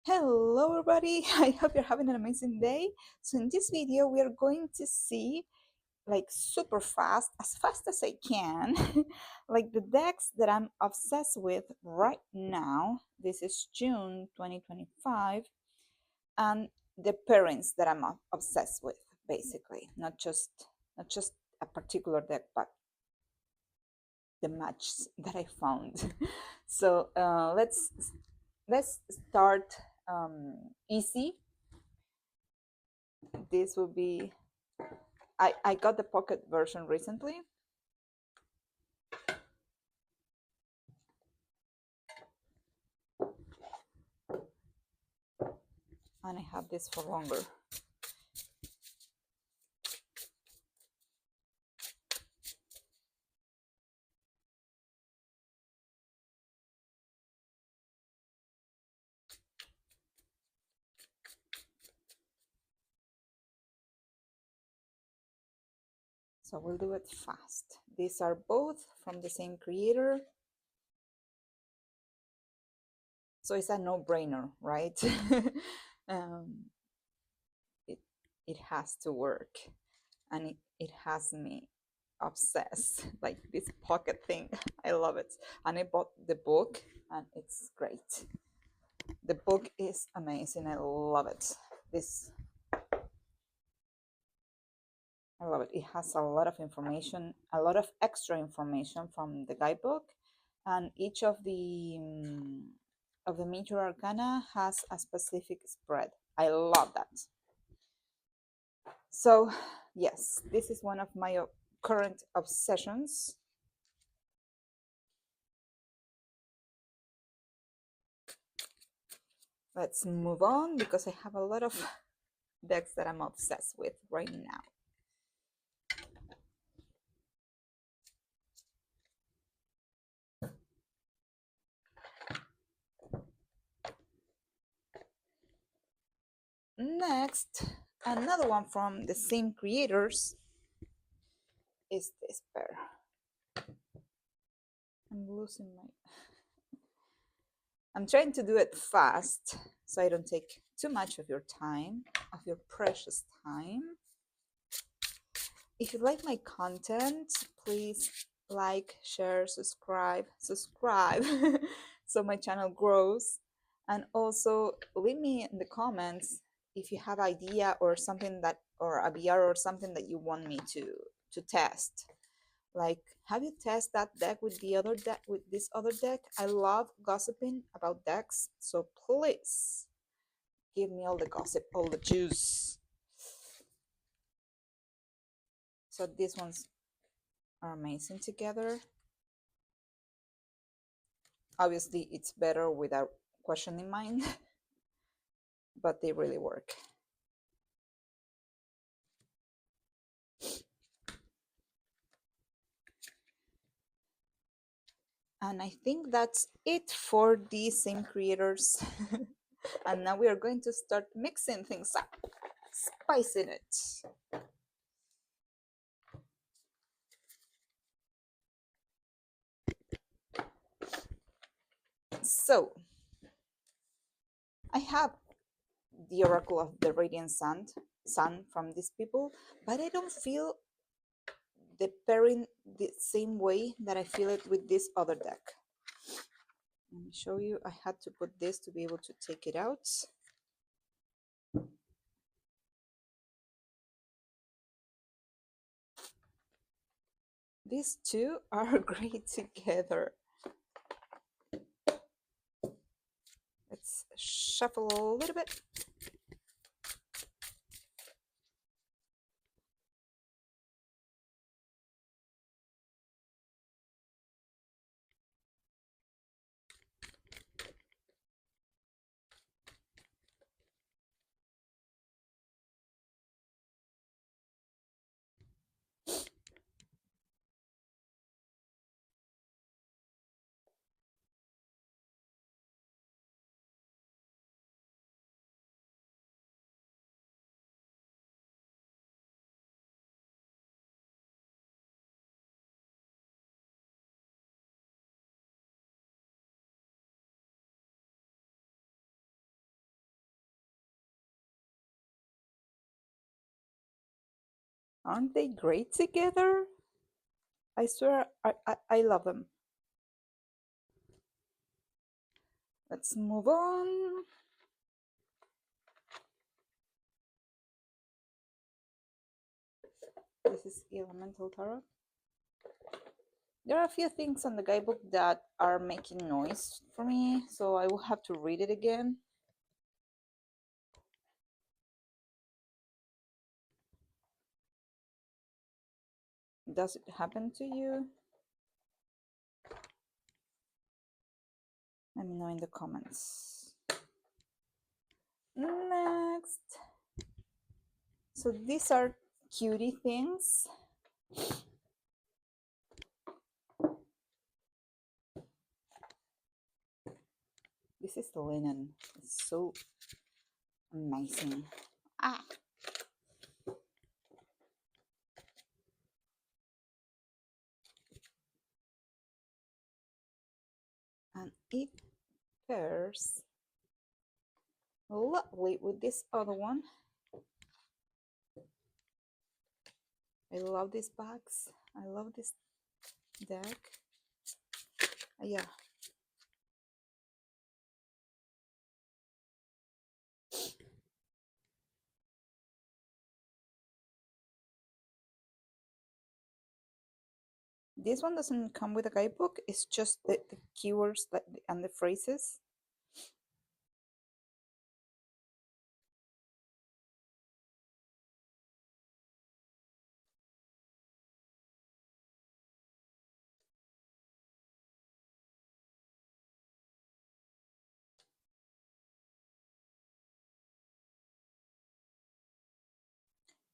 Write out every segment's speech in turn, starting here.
Hello everybody, I hope you're having an amazing day. So in this video we are going to see like super fast as I can, like the decks that I'm obsessed with right now. This is June 2025, and the pairings that I'm obsessed with, basically. Not just a particular deck, but the match that I found. So let's start easy. This will be, I got the pocket version recently, and I have this for longer. So we'll do it fast. These are both from the same creator, so it's a no-brainer, right? um, it, it has to work, and it has me obsessed. Like this pocket thing, I love it. And I bought the book, and it's great. The book is amazing. I love it. This I love it. It has a lot of information, a lot of extra information from the guidebook, and each of the major arcana has a specific spread. I love that. So, yes, this is one of my current obsessions. Let's move on because I have a lot of decks that I'm obsessed with right now. Next, another one from the same creators is this pair. I'm trying to do it fast so I don't take too much of your time, of your precious time. If you like my content, please like, share, subscribe, so my channel grows. And also leave me in the comments if you have idea or something that, or a VR or something that you want me to test. Like, have you tested that deck with the other deck, with this other deck? I love gossiping about decks, so please give me all the gossip, all the juice. So these ones are amazing together. Obviously, it's better without question in mind, but they really work. And I think that's it for these same creators. And now we are going to start mixing things up, spicing it. So I have the Oracle of the Radiant Sun from these people, but I don't feel the pairing the same way that I feel it with this other deck. Let me show you. I had to put this to be able to take it out. These two are great together. Let's shuffle a little bit. Aren't they great together? I swear I love them. Let's move on. This is Elemental Tarot. There are a few things on the guidebook that are making noise for me, so I will have to read it again. Does it happen to you? Let me know in the comments. Next. So these are cutie things. This is the linen. It's so amazing. Ah. And it pairs lovely with this other one. I love these bags. I love this deck. Yeah. This one doesn't come with a guidebook. It's just the keywords and the phrases.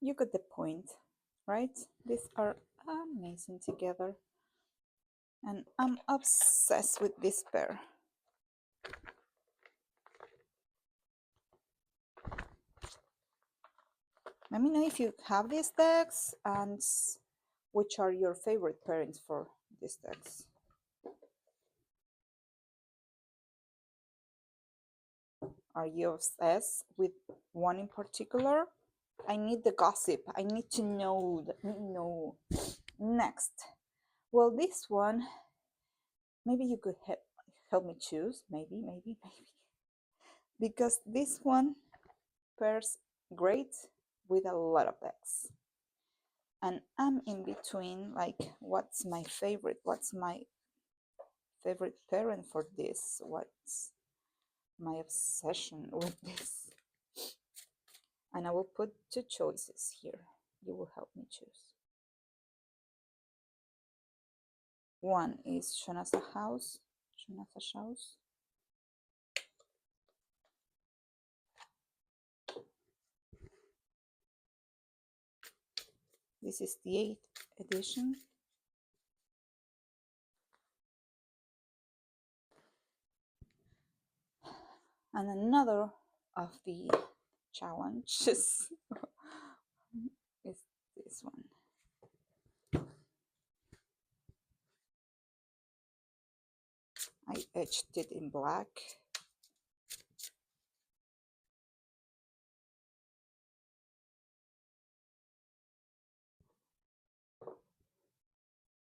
You got the point, right? These are amazing together. And I'm obsessed with this pair. Let me know if you have these decks and which are your favorite pairings for these decks. Are you obsessed with one in particular? I need the gossip. I need to know. No. Next. Well, this one, maybe you could help me choose. Maybe. Because this one pairs great with a lot of decks. And I'm in between, like, what's my favorite? What's my favorite parent for this? What's my obsession with this? And I will put two choices here. You will help me choose. One is Shonasa House. This is the 8th edition. And another of the challenges is this one. I etched it in black.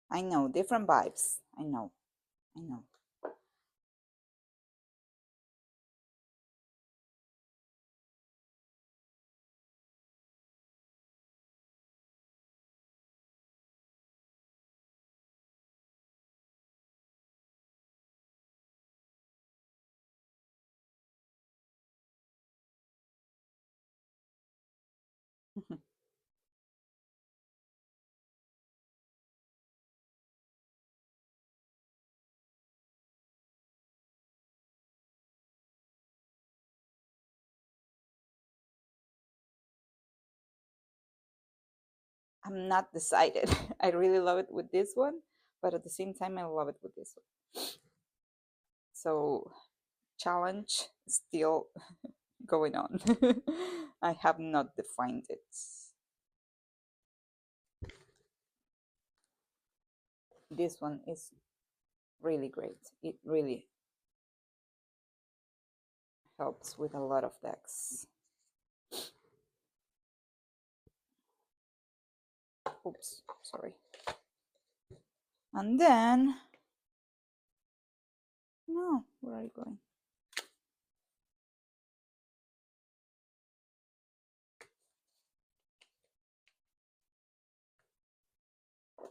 I know, different vibes. I know. I'm not decided. I really love it with this one, but at the same time, I love it with this one. So, challenge still going on. I have not defined it. This one is really great. It really helps with a lot of decks. Oops, sorry. And then, no, where are you going?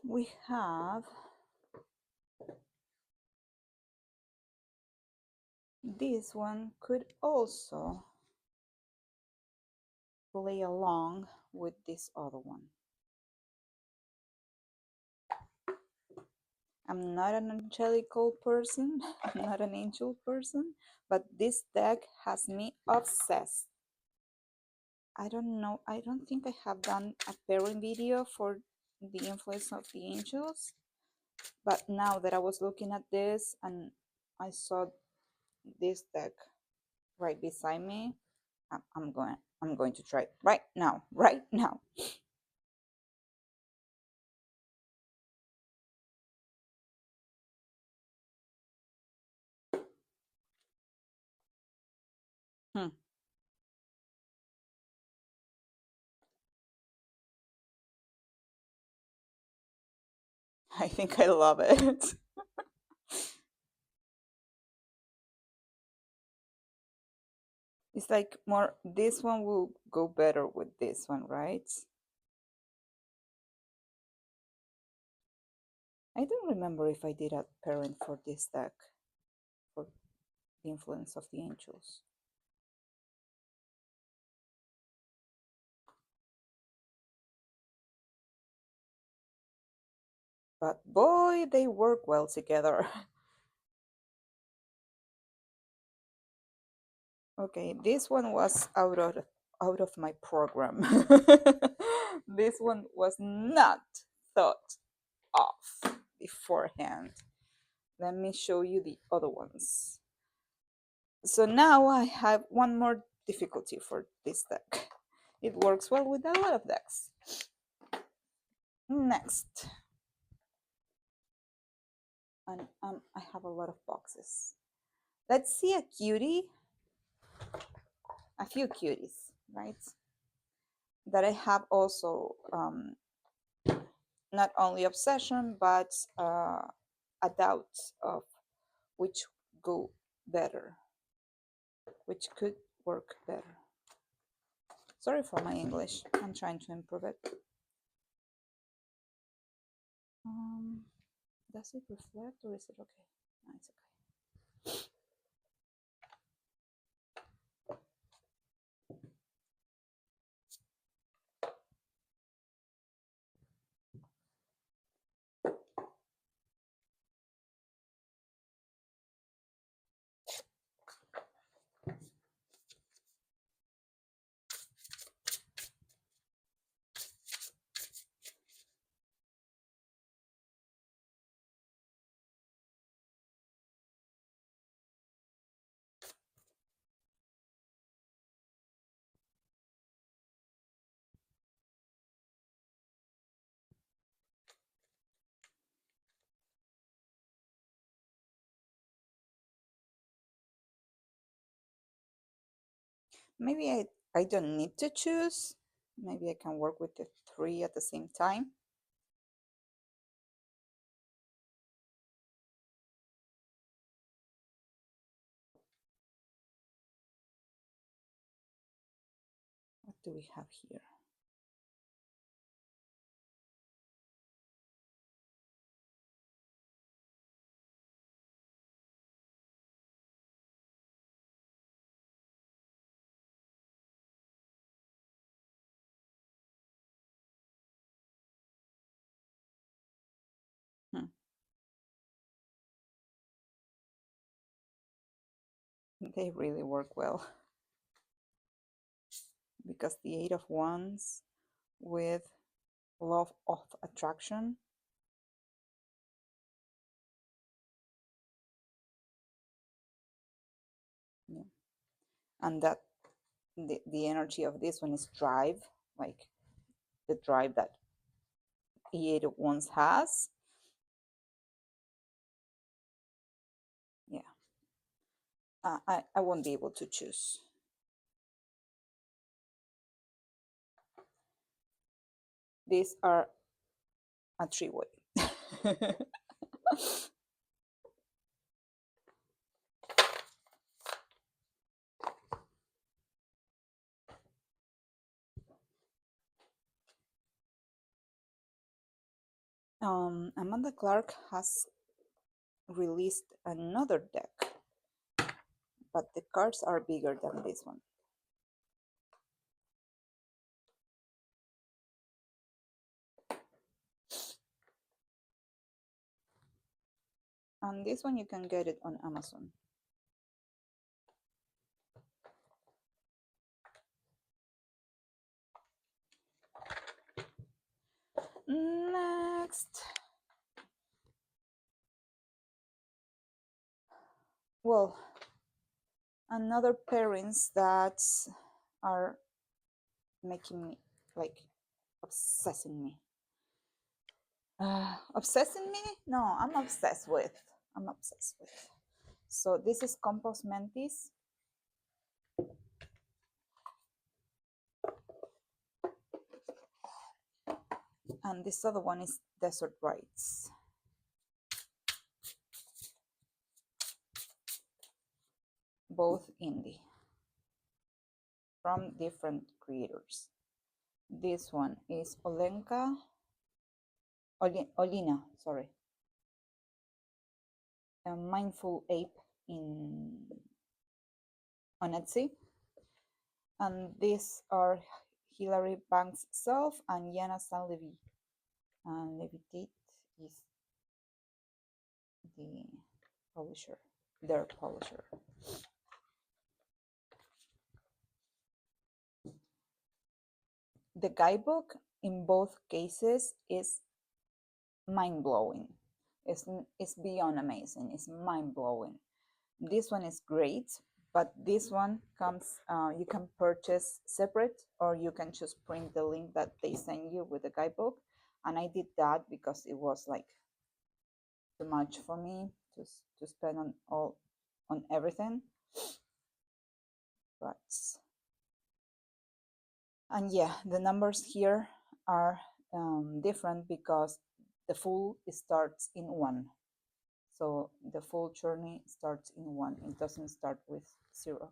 We have this one could also play along with this other one. I'm not an angelical person, I'm not an angel person, but this deck has me obsessed. I don't know, I don't think I have done a pairing video for the influence of the angels, but now that I was looking at this and I saw this deck right beside me, I'm going to try it right now, right now. Hmm. I think I love it. It's like more, this one will go better with this one, right? I don't remember if I did a pairing for this deck, for the influence of the angels. But boy, they work well together. Okay, this one was out of my program. This one was not thought of beforehand. Let me show you the other ones. So now I have one more difficulty for this deck. It works well with a lot of decks. Next, and I have a lot of boxes. Let's see a cutie, a few cuties, right? That I have also not only obsession, but a doubt of which go better, which could work better. Sorry for my English, I'm trying to improve it. Does it reflect or is it okay? No, it's okay. Maybe I don't need to choose. Maybe I can work with the three at the same time. What do we have here? Hmm. They really work well because the Eight of Wands with Love of Attraction. Yeah. And that the energy of this one is drive, like the drive that the Eight of Wands has. Yeah. I won't be able to choose. These are a three-way. Amanda Clark has released another deck, but the cards are bigger than this one. And this one you can get it on Amazon. Next. Well, another pairings that are making me like obsessing me. Obsessing me? No, I'm obsessed with. I'm obsessed with. So this is Compost Mentis. And this other one is Desert Rights. Both indie. From different creators. This one is Olina, sorry. A Mindful Ape on Etsy. And these are Hilary Banks Self and Yana San Levy. And Levitate is the publisher, their publisher. The guidebook in both cases is mind-blowing. It's beyond amazing. It's mind-blowing. This one is great, but this one comes, you can purchase separate, or you can just print the link that they send you with the guidebook. And I did that because it was like too much for me to spend on everything. But and yeah, the numbers here are different because the full starts in 1. So the full journey starts in 1. It doesn't start with 0.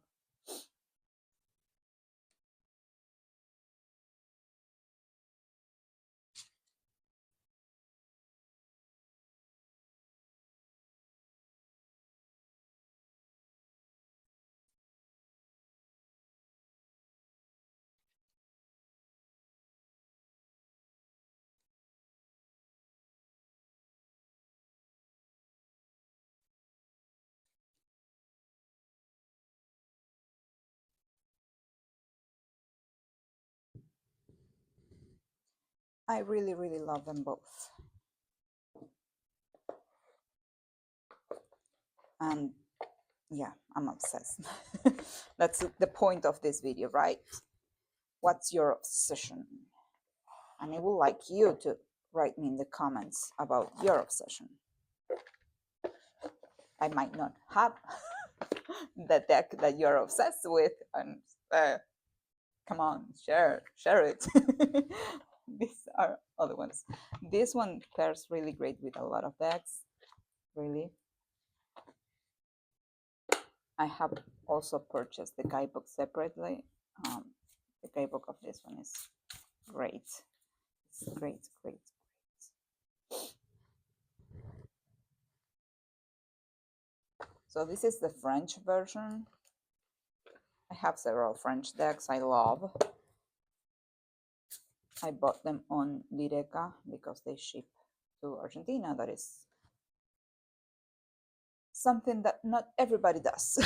I really, really love them both. And yeah, I'm obsessed. That's the point of this video, right? What's your obsession? And I would like you to write me in the comments about your obsession. I might not have the deck that you're obsessed with, and come on, share it. These are other ones. This one pairs really great with a lot of decks, really. I have also purchased the guidebook separately. The guidebook of this one is great. It's great. So this is the French version. I have several French decks I love. I bought them on Lireca because they ship to Argentina. That is something that not everybody does.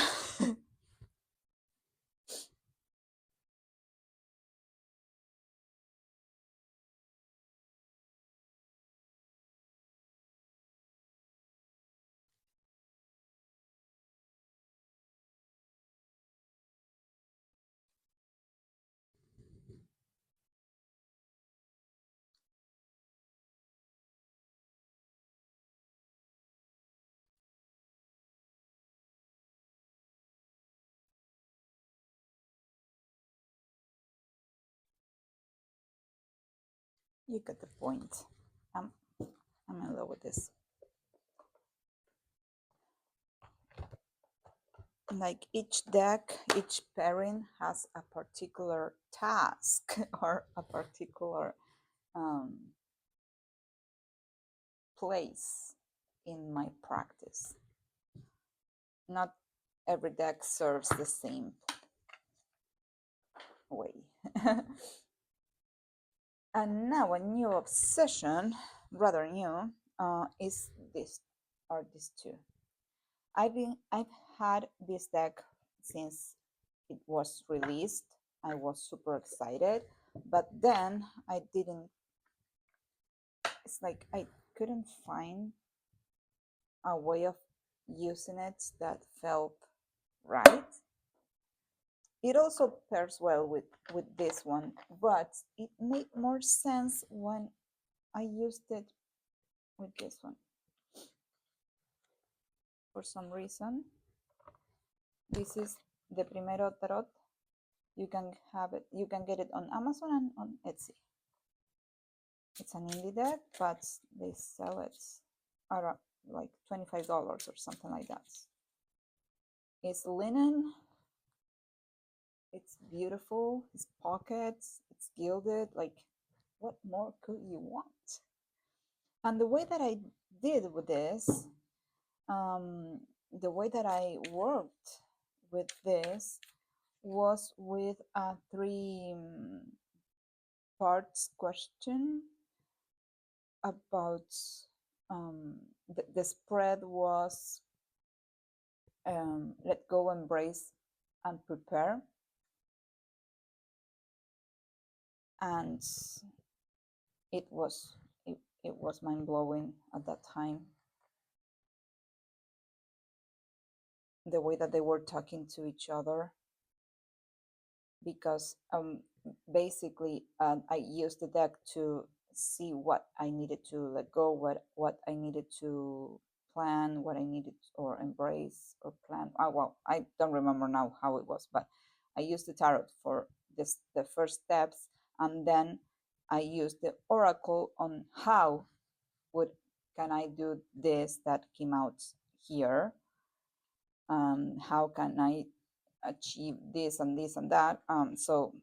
You get the point. I'm in love with this. Like each deck, each pairing has a particular task or a particular place in my practice. Not every deck serves the same way. And now a new obsession, rather new, is this, or these two. I've had this deck since it was released. I was super excited, but then I didn't. It's like I couldn't find a way of using it that felt right. It also pairs well with this one, but it made more sense when I used it with this one. For some reason, this is the Primero Tarot. You can have it, you can get it on Amazon and on Etsy. It's an indie deck, but they sell it at like $25 or something like that. It's linen. It's beautiful. It's pockets. It's gilded. Like, what more could you want? And the way that I did with this, the way that I worked with this was with a 3 parts question about the spread was let go, embrace, and prepare. And it was it was mind-blowing at that time, the way that they were talking to each other, because basically I used the deck to see what I needed to let go, what I needed to plan, what I needed or embrace or plan. Well, I don't remember now how it was, but I used the tarot for this, the first steps, and then I used the oracle on how would can I do this that came out here. How can I achieve this and this and that? So,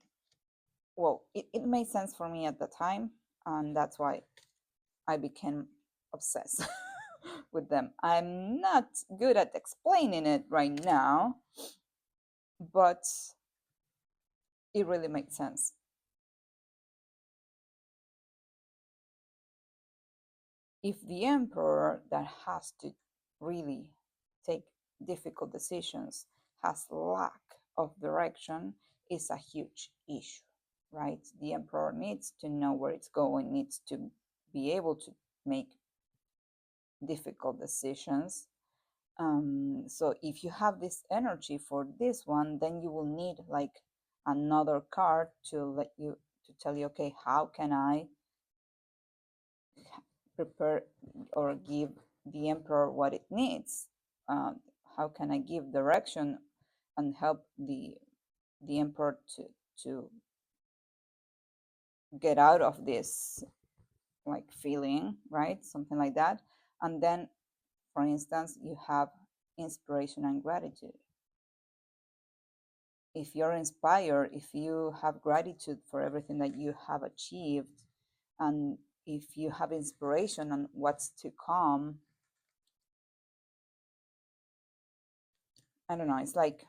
well, it made sense for me at the time, and that's why I became obsessed with them. I'm not good at explaining it right now, but it really makes sense. If the emperor that has to really take difficult decisions has lack of direction, is a huge issue, right? The emperor needs to know where it's going, needs to be able to make difficult decisions. So if you have this energy for this one, then you will need like another card to let you, to tell you, okay, how can I prepare or give the emperor what it needs? How can I give direction and help the emperor to get out of this like feeling, right? Something like that. And then, for instance, you have inspiration and gratitude. If you're inspired, if you have gratitude for everything that you have achieved, and if you have inspiration on what's to come, I don't know, it's like,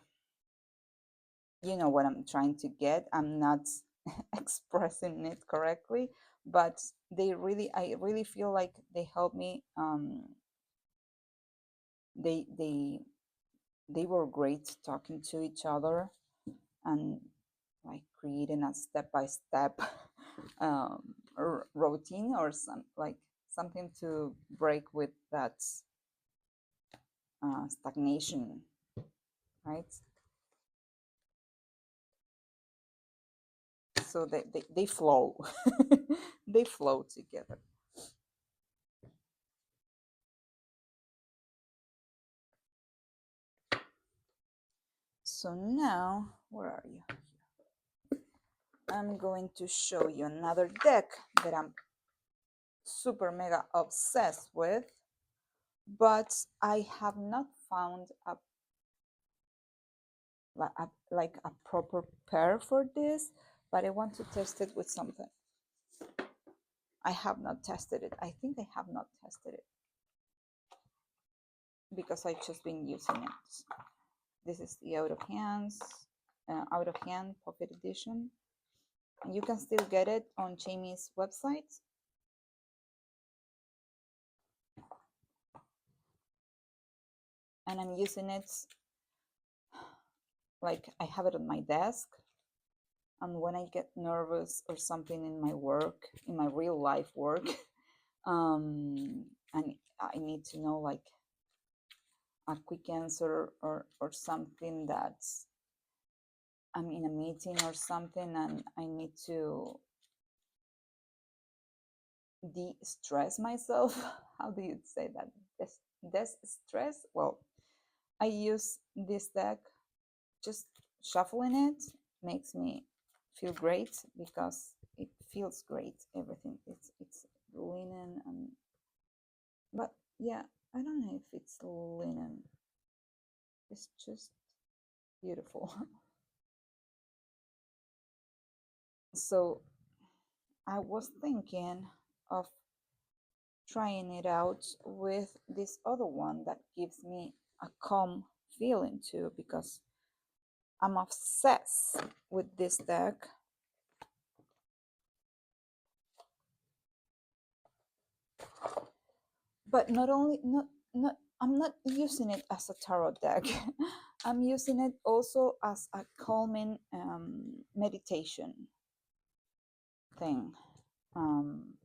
you know what I'm trying to get. I'm not expressing it correctly, but I really feel like they help me. They were great talking to each other and like creating a step-by-step routine, or something to break with that stagnation, right? So they flow. They flow together. So now, where are you? I'm going to show you another deck that I'm super mega obsessed with, but I have not found like a proper pair for this, but I want to test it with something. I have not tested it. I think I have not tested it because I've just been using it. This is the out of hand pocket edition. And you can still get it on Jamie's website. And I'm using it like I have it on my desk. And when I get nervous or something in my work, in my real life work, and I need to know like a quick answer or something that's I'm in a meeting or something and I need to de-stress myself. How do you say that? Stress? Well, I use this deck. Just shuffling it makes me feel great because it feels great. Everything it's linen and but yeah, I don't know if it's linen. It's just beautiful. So I was thinking of trying it out with this other one that gives me a calm feeling too because I'm obsessed with this deck. But not I'm not using it as a tarot deck. I'm using it also as a calming meditation thing. I'm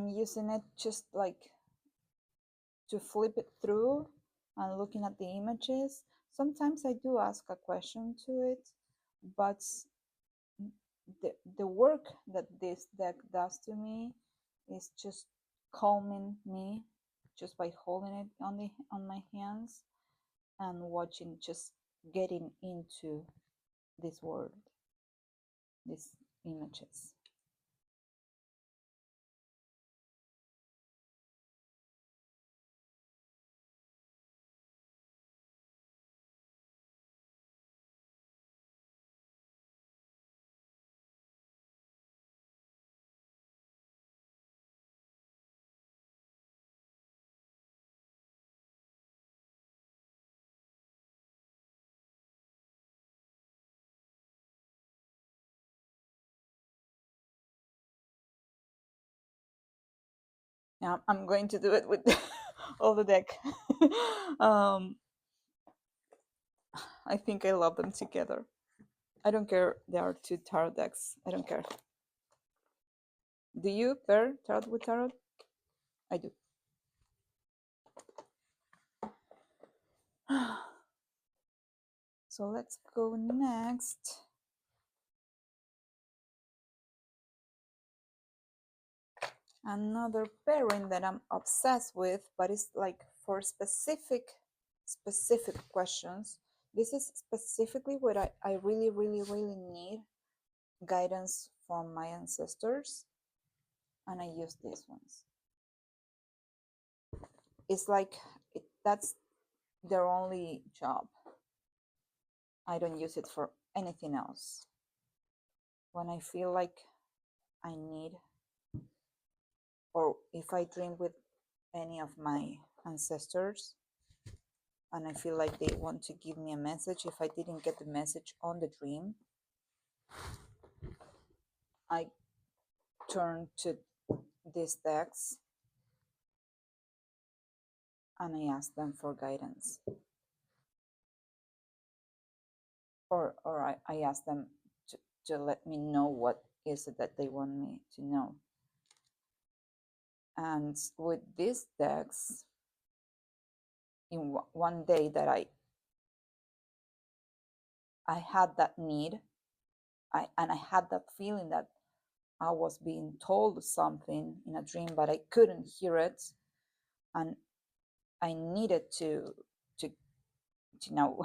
using it just like to flip it through and looking at the images. Sometimes I do ask a question to it, but the work that this deck does to me is just calming me just by holding it on my hands and watching, just getting into this world, these images. Now I'm going to do it with all the deck. um, I think I love them together. I don't care. There are two tarot decks. I don't care. Do you pair tarot with tarot? I do. So let's go next. Another pairing that I'm obsessed with, but it's like for specific questions. This is specifically what I really, really, really need guidance from my ancestors, and I use these ones. It's like that's their only job. I don't use it for anything else. When I feel like I need, or if I dream with any of my ancestors and I feel like they want to give me a message, if I didn't get the message on the dream, I turn to these decks and I ask them for guidance. Or I ask them to let me know what is it that they want me to know. And with these decks, in one day that I had that need, and I had that feeling that I was being told something in a dream, but I couldn't hear it, and I needed to know.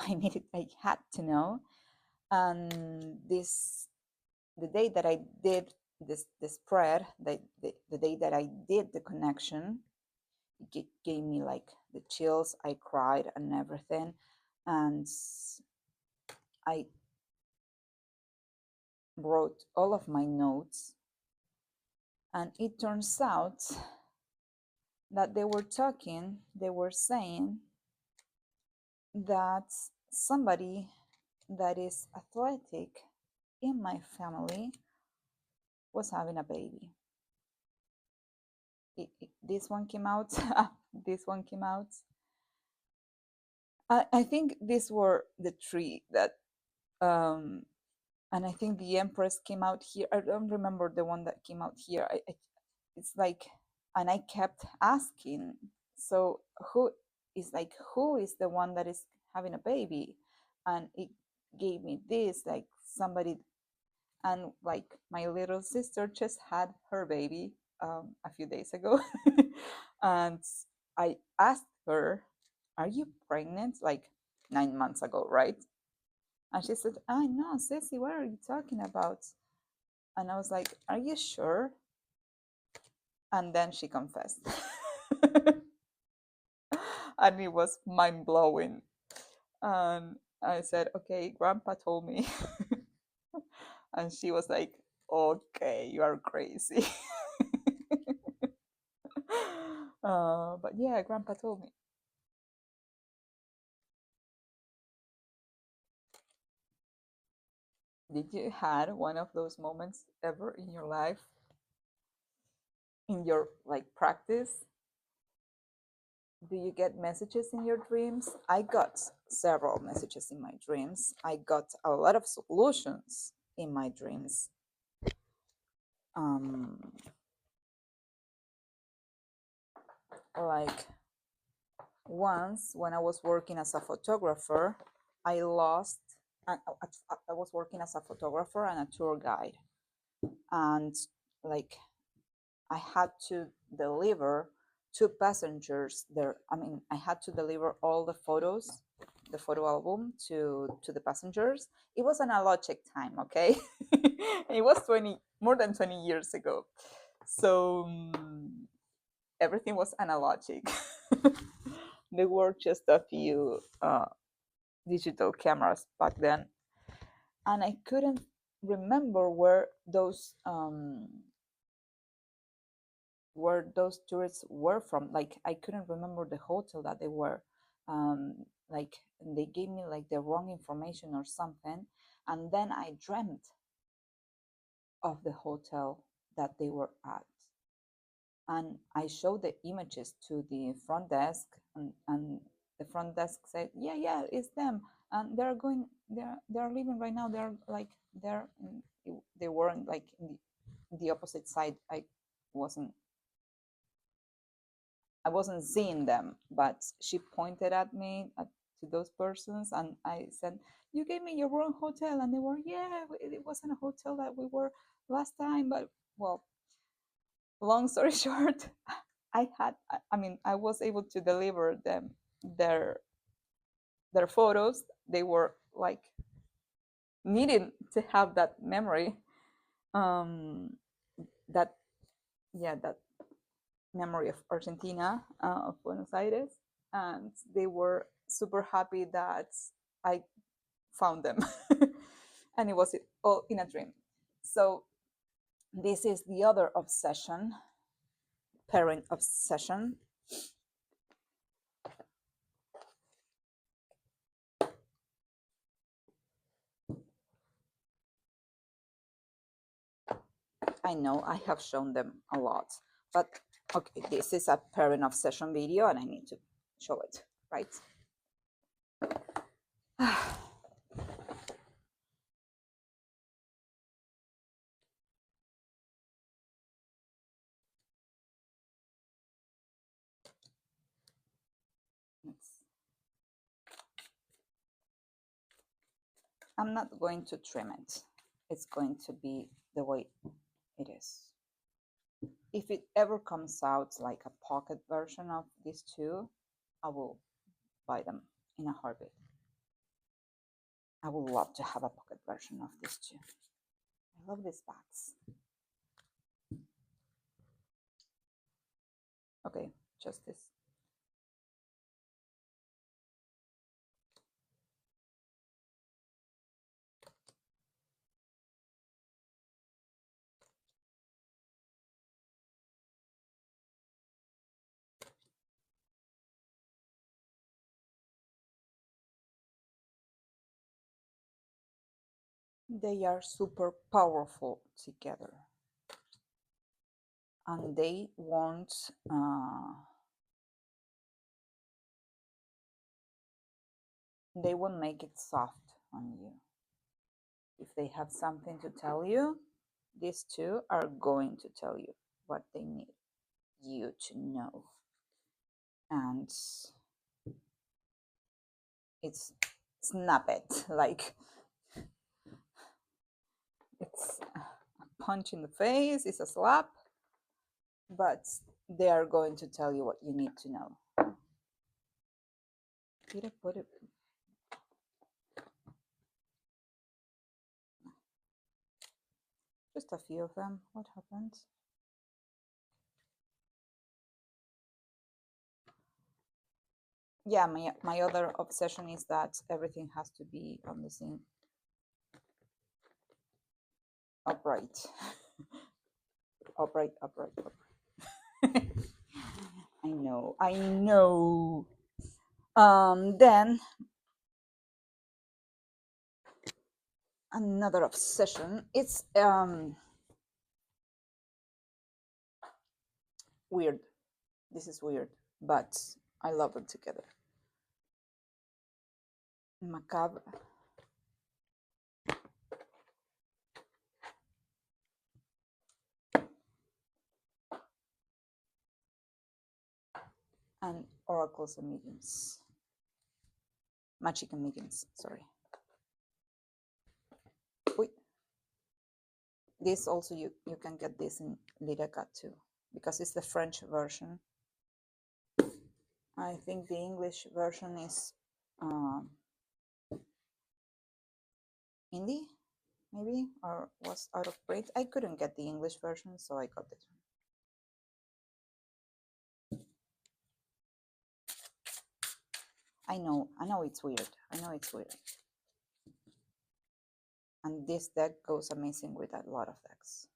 I had to know. And the day that I did the spread, the day that I did the connection, it gave me like the chills. I cried and everything, and I wrote all of my notes, and it turns out that they were saying that somebody that is athletic in my family was having a baby. This one came out. This one came out. I think these were the three that, and I think the Empress came out here. I don't remember the one that came out here. It's like, and I kept asking, so who is the one that is having a baby? And it gave me this, like somebody, and like my little sister just had her baby a few days ago. And I asked her, are you pregnant? Like 9 months ago, right? And she said, I know, Ceci, what are you talking about? And I was like, are you sure? And then she confessed. And it was mind blowing. And I said, okay, Grandpa told me. And she was like, okay, you are crazy. But yeah, Grandpa told me. Did you had one of those moments ever in your life, in your like practice? Do you get messages in your dreams? I got several messages in my dreams. I got a lot of solutions in my dreams. Um, like once when I was working as a photographer, I lost. I was working as a photographer and a tour guide, and like I had to deliver two passengers there. I mean, I had to deliver all the photos, the photo album to the passengers. It was an analogic time, okay? It was more than 20 years ago. So everything was analogic. There were just a few digital cameras back then, and I couldn't remember where those tourists were from. Like I couldn't remember the hotel that they were. Like they gave me like the wrong information or something, and then I dreamt of the hotel that they were at, and I showed the images to the front desk, and the front desk said, yeah, it's them, and they're leaving right now. They're like they weren't like in the opposite side. Wasn't I wasn't seeing them, but she pointed at me to those persons, and I said, "You gave me your wrong hotel," and they were, "Yeah, it wasn't a hotel that we were last time." But well, long story short, I mean, I was able to deliver them their their photos. They were like needing to have that memory, um, that yeah, that memory of Argentina, of Buenos Aires, and they were super happy that I found them. And it was all in a dream. So this is the other obsession, parent obsession. I know I have shown them a lot, but okay, this is a parent obsession video and I need to show it, right? I'm not going to trim it. It's going to be the way it is. If it ever comes out like a pocket version of these two, I will buy them in a heartbeat. I would love to have a pocket version of these two. I love these bags. Okay, just this. They are super powerful together, and they won't make it soft on you. If they have something to tell you, these two are going to tell you what they need you to know. And it's snap it, like it's a punch in the face, it's a slap, but they are going to tell you what you need to know. Did I put it? Just a few of them. What happened? Yeah, my other obsession is that everything has to be on the same upright. Upright. I know. Then another obsession. It's weird. This is weird, but I love them together. Macabre. And oracles and mediums. Magic and mediums, sorry. Wait. This also, you can get this in Lyrica too, because it's the French version. I think the English version is indie, maybe, or was out of print. I couldn't get the English version, so I got this one. I know it's weird. I know it's weird. And this deck goes amazing with a lot of decks.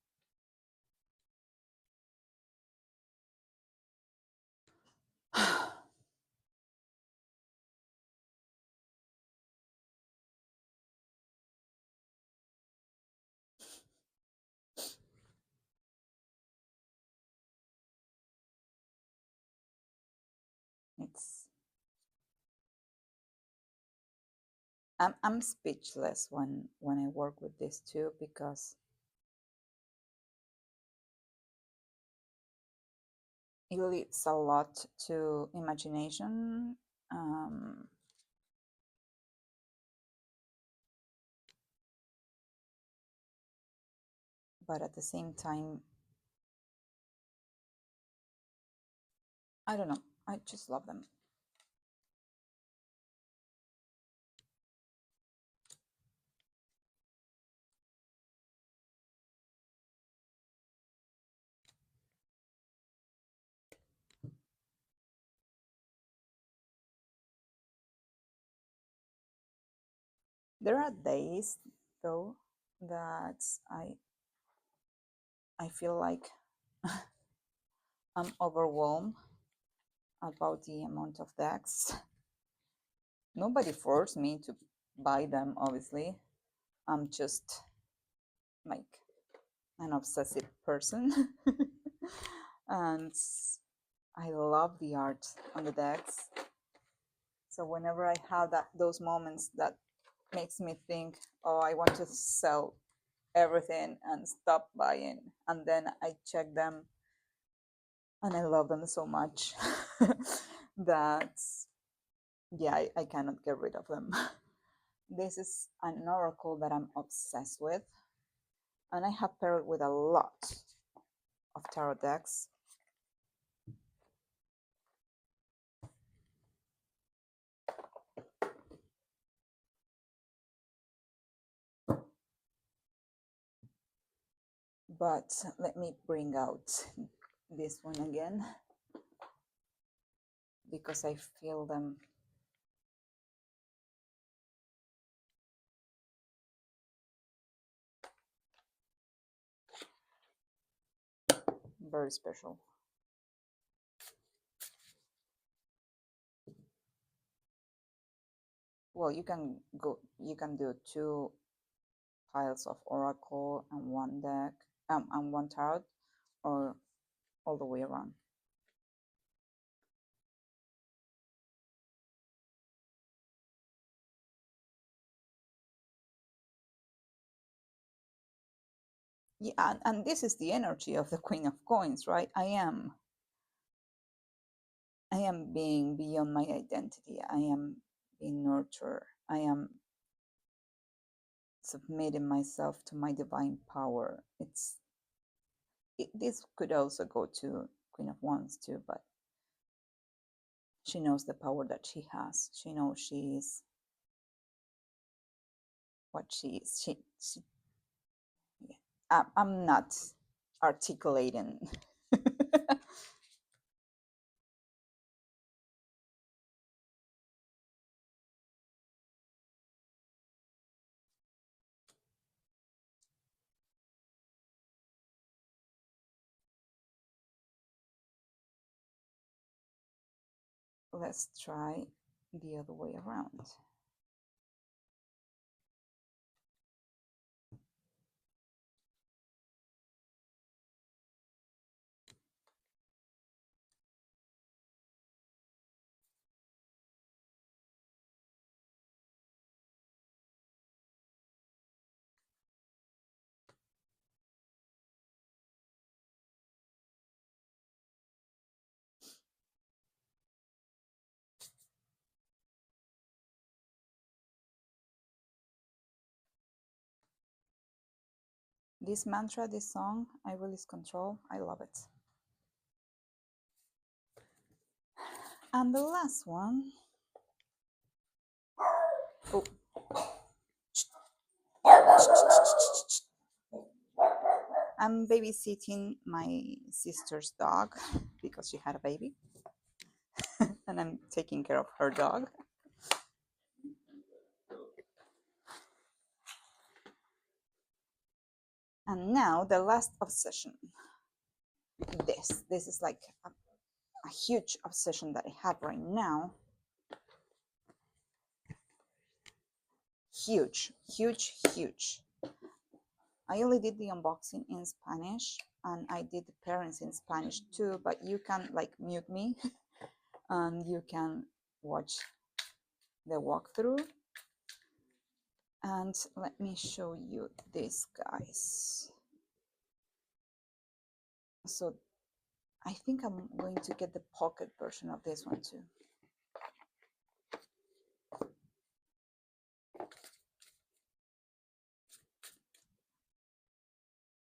It's I'm speechless when I work with this too, because it leaves a lot to imagination. But at the same time, I don't know, I just love them. There are days though that I feel like I'm overwhelmed about the amount of decks. Nobody forced me to buy them, obviously. I'm just like an obsessive person. And I love the art on the decks. So whenever I have those moments that makes me think, oh, I want to sell everything and stop buying, and then I check them and I love them so much that yeah, I cannot get rid of them. This is an oracle that I'm obsessed with, and I have paired with a lot of tarot decks. But let me bring out this one again. because I feel them. Very special. Well, you can do 2 piles of oracle and 1 deck, and 1 tarot, or all the way around. Yeah, and this is the energy of the Queen of Coins, right? I am being beyond my identity. I am being nurtured. I am submitting myself to my divine power. This could also go to Queen of Wands too, but she knows the power that she has. She knows she is what she is. Yeah. I'm not articulating. Let's try the other way around. This mantra, this song, I release control. I love it. And the last one. Oh. I'm babysitting my sister's dog because she had a baby. And I'm taking care of her dog. And now the last obsession. This is like a huge obsession that I have right now. Huge, huge, huge. I only did the unboxing in Spanish, and I did the pairings in Spanish too, but you can like mute me and you can watch the walkthrough. And let me show you this, guys. So I think I'm going to get the pocket version of this one too.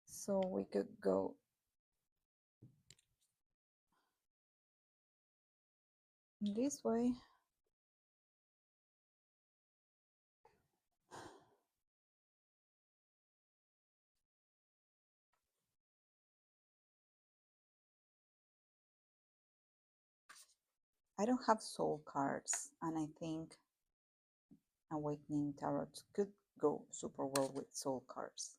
So we could go this way. I don't have soul cards, and I think Awakening Tarot could go super well with soul cards.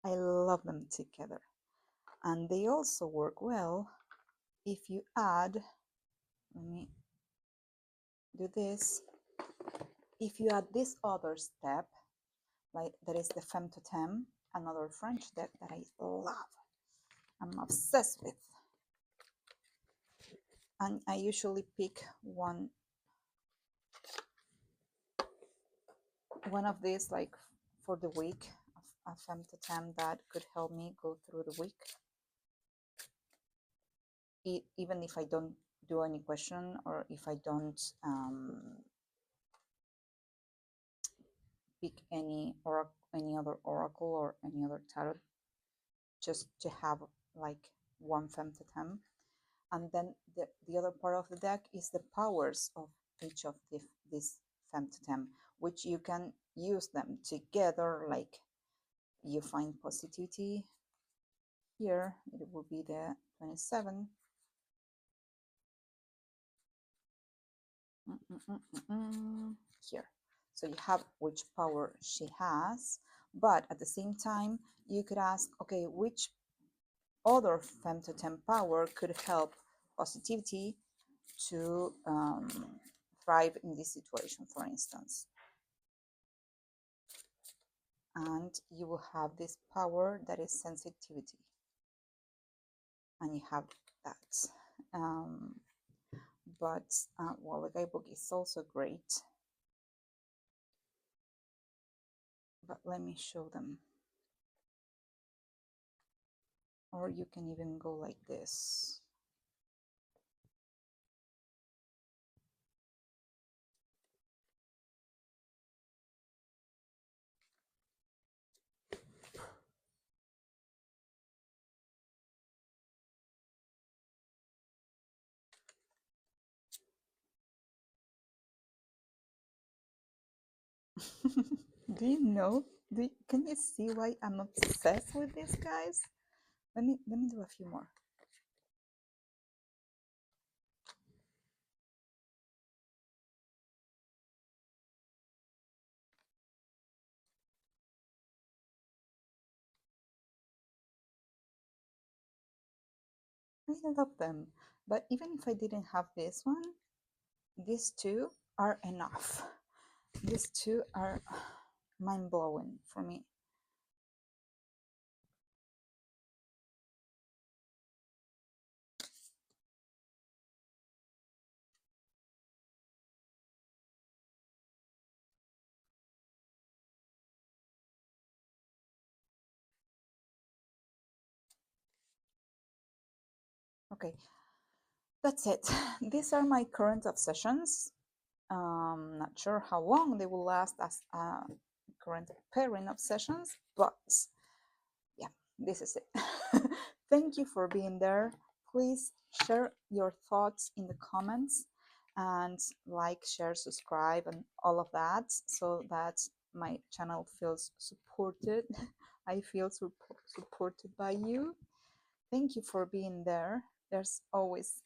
I love them together. And they also work well if you add, let me do this, if you add this other step, like that is the Femme Totem, another French deck that I love. I'm obsessed with. And I usually pick one of these like for the week, a Femme Totem that could help me go through the week. Even if I don't do any question, or if I don't pick any other oracle or any other tarot, just to have like one Femme Totem. And then the other part of the deck is the powers of each of this Femme Totem, which you can use them together, like you find positivity here, it will be the 27. Here. So you have which power she has, but at the same time, you could ask, okay, which other femtotem power could help positivity to thrive in this situation, for instance. And you will have this power that is sensitivity. And you have that. Well, the guidebook is also great. But let me show them. Or you can even go like this. Do you know? Can you see why I'm obsessed with these guys? Let me do a few more. I love them. But even if I didn't have this one, these two are enough. These two are mind-blowing for me. Okay, that's it. These are my current obsessions. Not sure how long they will last as current pairing obsessions, but yeah, this is it. Thank you for being there. Please share your thoughts in the comments and like, share, subscribe, and all of that so that my channel feels supported. I feel supported by you. Thank you for being there. There's always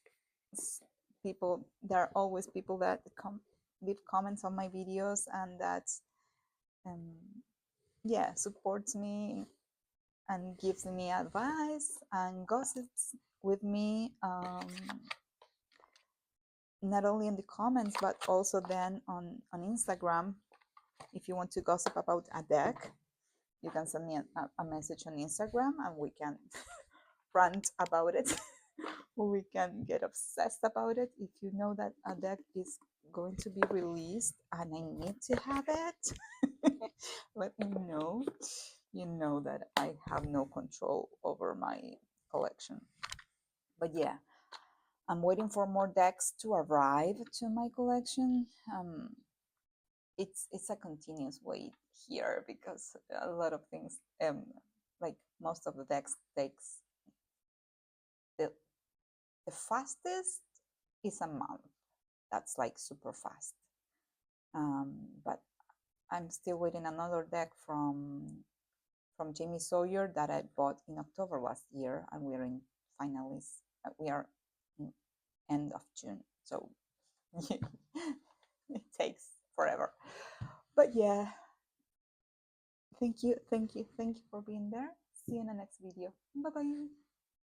there are always people that leave comments on my videos and that um, yeah, supports me and gives me advice and gossips with me, not only in the comments but also then on Instagram. If you want to gossip about a deck, you can send me a message on Instagram and we can rant about it. Or we can get obsessed about it. If you know that a deck is going to be released and I need to have it, let me know. You know that I have no control over my collection. But yeah, I'm waiting for more decks to arrive to my collection. It's a continuous wait here because a lot of things, like most of the decks takes the fastest is a month. That's like super fast. But I'm still waiting another deck from Jamie Sawyer that I bought in October last year, and we're in finalists. We are in end of June, so it takes forever. But yeah, thank you for being there. See you in the next video. Bye bye.